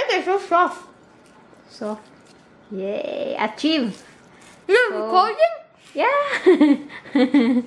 like it. It's so soft. So, yay, achieve. You're So- recording? Yeah.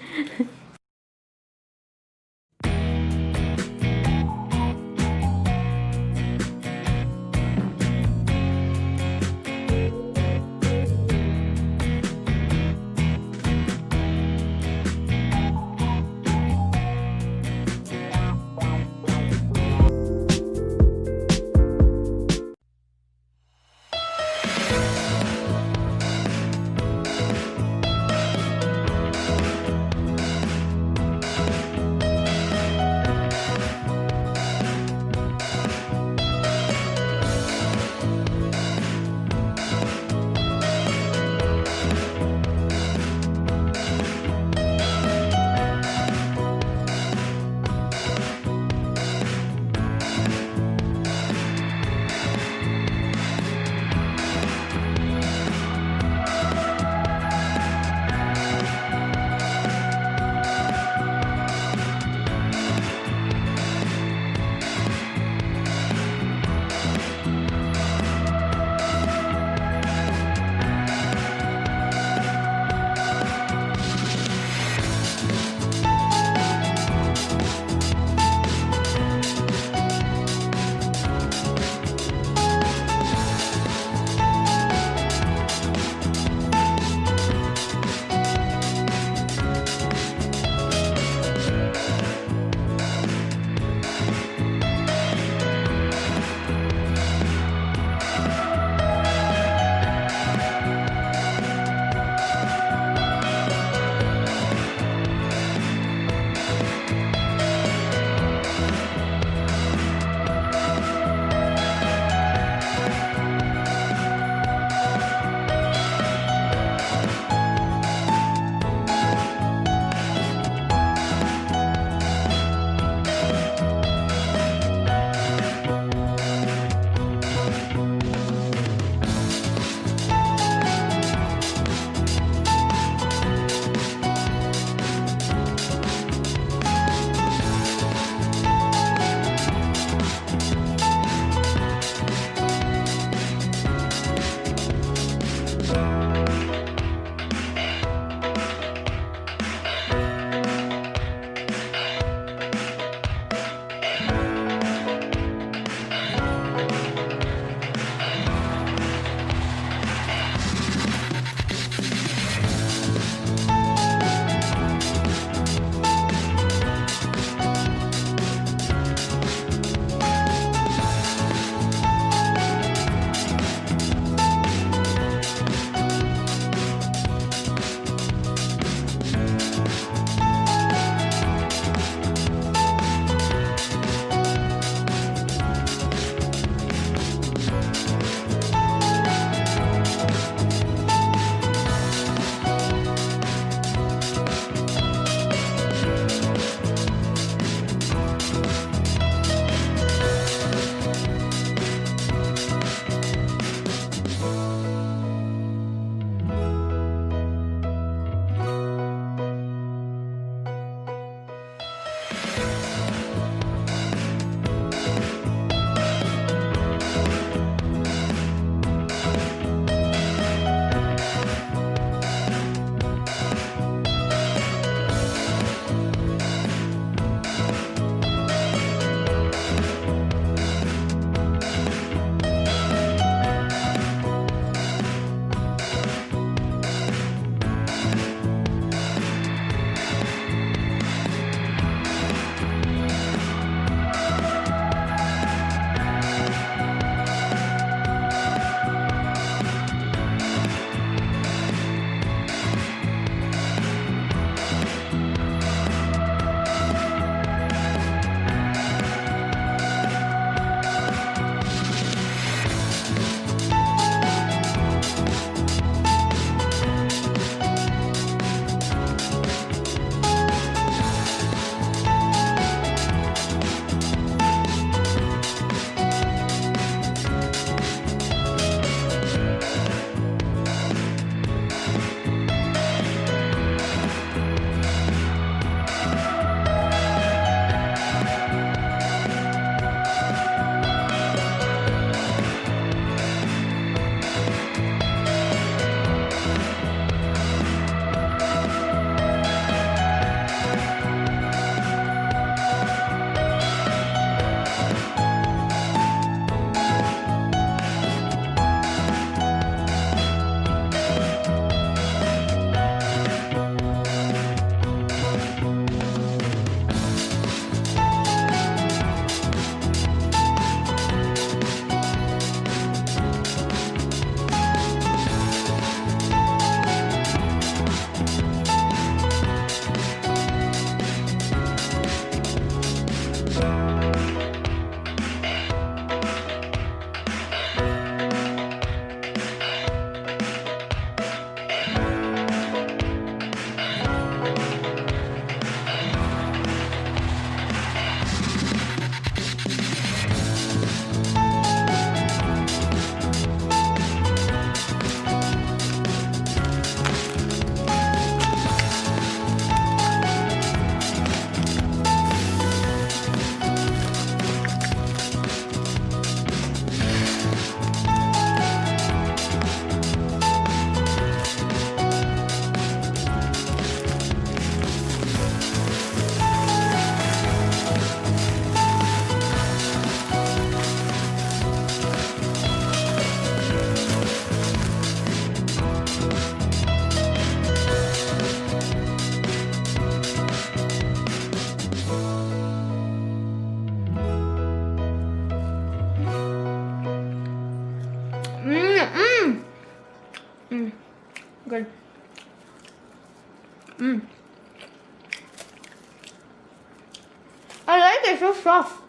Soft.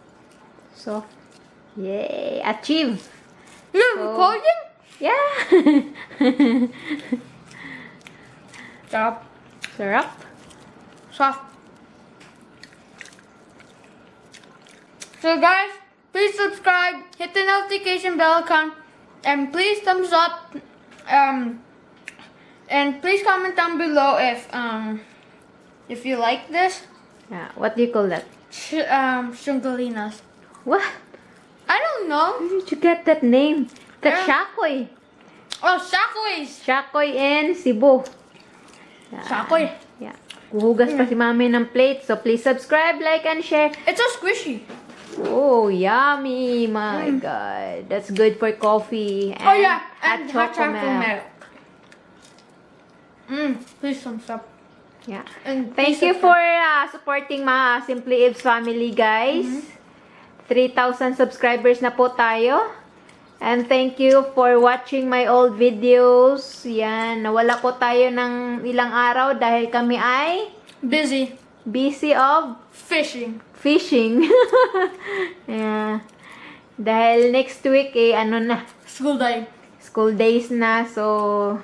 Soft. Yay! Achieve! You're So- recording? Yeah! Sarap. Sarap. Soft. So guys, please subscribe, hit the notification bell icon, and please thumbs up. And please comment down below if you like this. Yeah, what do you call that? Shungalinas. What? I don't know. Where did you get that name? That's Yeah. Shakoy. Oh, Shakoys. Shakoy in Cebu. Yeah. Shakoy. Yeah. Kuhugas pa si mami ng plate. So please subscribe, like, and share. It's so squishy. Oh, yummy. My God. That's good for coffee. And Oh yeah, and hot chocolate milk. milk. Please thumbs up. Yeah. And Thank please you for subscribe. supporting my Simplyeves family, guys. 3,000 subscribers na po tayo. And thank you for watching my old videos. Yan, nawala po tayo ng ilang araw dahil kami ay busy of Fishing. fishing. Yeah. Dahil next week ano na, School day. school days na. So,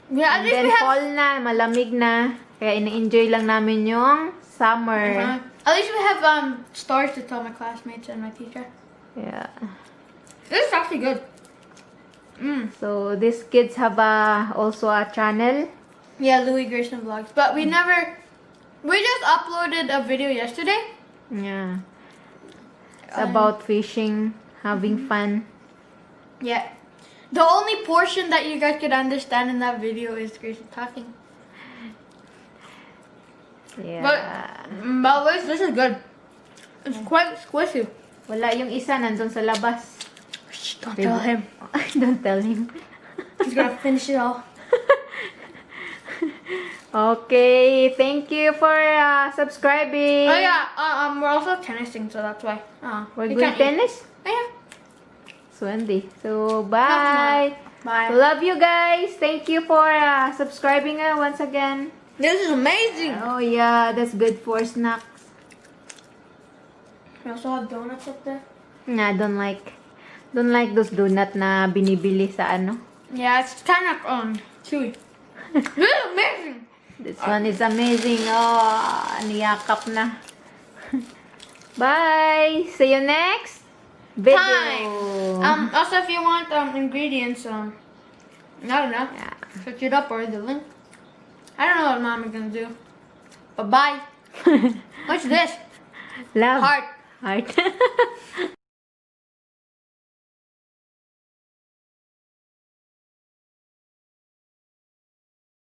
Yeah, at and least then we have. fall na, malamig na. Kaya ina-enjoy lang namin yung summer. At least we have stories to tell my classmates and my teacher. Yeah. This is actually good. So, these kids have also a channel. Yeah, Louis Grayson vlogs. But we just uploaded a video yesterday. Yeah. It's about fishing, having fun. Yeah. The only portion that you guys could understand in that video is Grayson talking. Yeah. But this is good. It's quite squishy. Wala yung isa nandun sa labas. Shh, don't tell him. Don't tell him. He's gonna finish it all. Okay, thank you for subscribing. Oh yeah, we're also tennising, so that's why. We're we going can't eat. tennis? Oh, yeah. Sunday. So, bye. Bye. Love you guys. Thank you for subscribing once again. This is amazing. Oh yeah, that's good for snacks. We also have donuts up there. Nah, don't like those donut na binibili sa ano. Yeah, it's kind of chewy. This is amazing. This one is amazing. Oh, niyakap na. Bye. See you next video. Time. Also, if you want ingredients, I don't know, Yeah. search it up or the link. I don't know what mom is gonna do. But bye. What's this? Love. Heart. Heart.